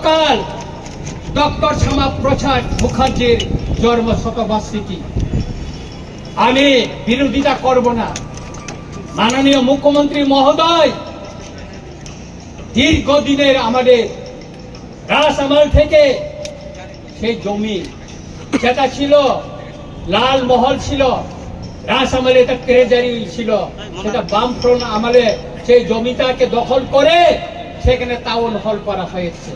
গতকাল ডক্টর শ্যামাপ্রসাদ মুখার্জির জন্ম শতবার্ষিকী। আমি বিরোধিতা করব না। মাননীয় মুখ্যমন্ত্রী মহোদয় দীর্ঘদিনের আমাদের রাজআমল থেকে সেই জমি যেটা ছিল লাল মহল ছিল, রাজআমলে এটা ট্রেজারি ছিল, সেটা বামফ্রন্ট আমলে সেই জমিটাকে দখল করে সেখানে টাউন হল করা হয়েছে।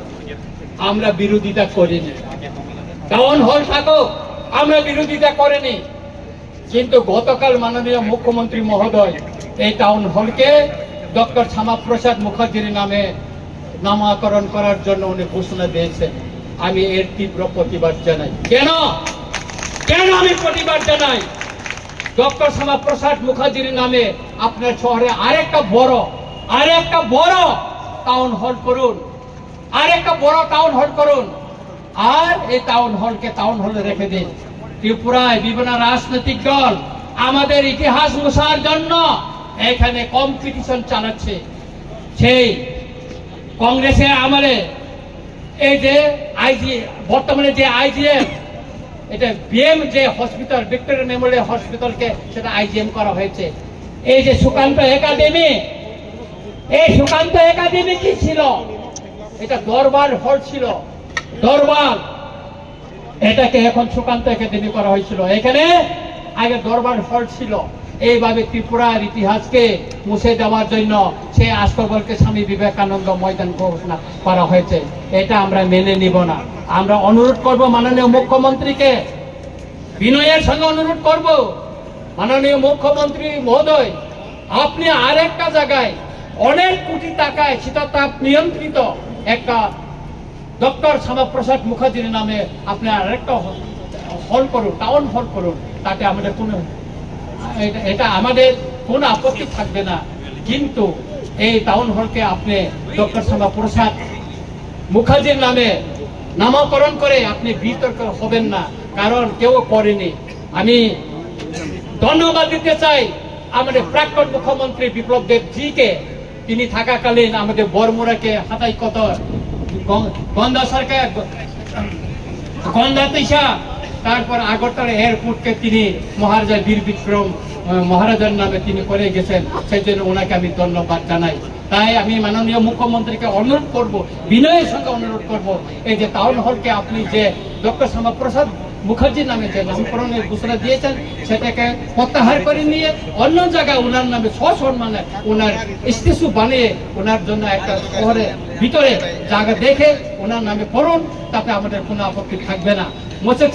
আমরা বিরোধিতা করিনি, টাউন হল থাকুক, আমরা বিরোধিতা করিনি। কিন্তু গতকাল মাননীয় মুখ্যমন্ত্রী মহোদয় এই টাউন হলকে ডক্টর শ্যামাপ্রসাদ মুখার্জির নামে নামকরণ করার জন্য উনি ঘোষণা দিয়েছেন। আমি এর তীব্র প্রতিবাদ জানাই। কেন আমি প্রতিবাদ জানাই? ডক্টর শ্যামাপ্রসাদ মুখার্জির নামে আপনার শহরে আরেকটা বড় টাউন হল করুন, আরেকটা বড় টাউন হল করুন, আর এই টাউন হলকে টাউন হলে রেখে দিন। ত্রিপুরায় বিভিন্ন রাজনৈতিক দল আমাদের ইতিহাস মোছার জন্য এখানে কম্পিটিশন চালাচ্ছে। সেই কংগ্রেসের আমলে এই যে বর্তমানে যে আইজিএম, এটা বিএম যে হসপিটাল, ভিক্টোরিয়া মেমোরিয়াল হসপিটালকে সেটা আইজিএম করা হয়েছে। এই যে সুকান্ত একাডেমি, এই সুকান্ত একাডেমি কি ছিল? এটা দরবার হল ছিল, দরবার। এটাকে এখন সুকান্ত একাডেমি করা হয়েছিল। এখানে আগে দরবার হল ছিল। এইভাবে ত্রিপুরার ইতিহাসকে মুছে দেওয়ার জন্য সেই আস্তবলকে স্বামী বিবেকানন্দ ময়দান ঘোষণা করা হয়েছে। এটা আমরা মেনে নিব না। আমরা অনুরোধ করব মাননীয় মুখ্যমন্ত্রীকে, বিনয়ের সঙ্গে অনুরোধ করব, মাননীয় মুখ্যমন্ত্রী মহোদয়, আপনি আরেকটা জায়গায় অনেক কোটি টাকায় শীততাপ নিয়ন্ত্রিত একটা ডক্টর শ্যামাপ্রসাদ মুখার্জির নামে আপনি আরেকটা হল করুন, টাউন হল করুন। তাতে আমাদের এটা আমাদের কোনো আপত্তি থাকবে না। কিন্তু এই টাউন হলকে আপনি ডক্টর শ্যামাপ্রসাদ মুখার্জির নামে নামকরণ করে আপনি বিতর্ক হবেন না, কারণ কেউ করেনি। আমি ধন্যবাদ দিতে চাই আমাদের প্রাক্তন মুখ্যমন্ত্রী বিপ্লব দেবজিকে। তিনি থাকাকালীন আমাদের বরমুড়াকে হাতাই কত গন্ধা সরকার, গন্ধা তিসা, তারপর আগরতলা এয়ারপোর্টকে তিনি মহারাজা বীর বিক্রম মহারাজার নামে তিনি করে গেছেন। সেই জন্য ওনাকে আমি ধন্যবাদ জানাই। তাই আমি মাননীয় মুখ্যমন্ত্রীকে অনুরোধ করব, বিনয়ের সঙ্গে অনুরোধ করব, এই যে টাউন হলকে আপনি যে ডক্টর শ্যামাপ্রসাদ মুখার্জির নামে যে নামকরণের ঘোষণা দিয়েছেন সেটাকে প্রত্যাহার করে নিয়ে অন্য জায়গায় ওনার নামে সসম্মানে ওনার স্ট্যাচু বানিয়ে ওনার জন্য একটা শহরের ভিতরে জায়গা দেখে ওনার নামে করুন। তাতে আমাদের কোনো আপত্তি থাকবে না। মোচেক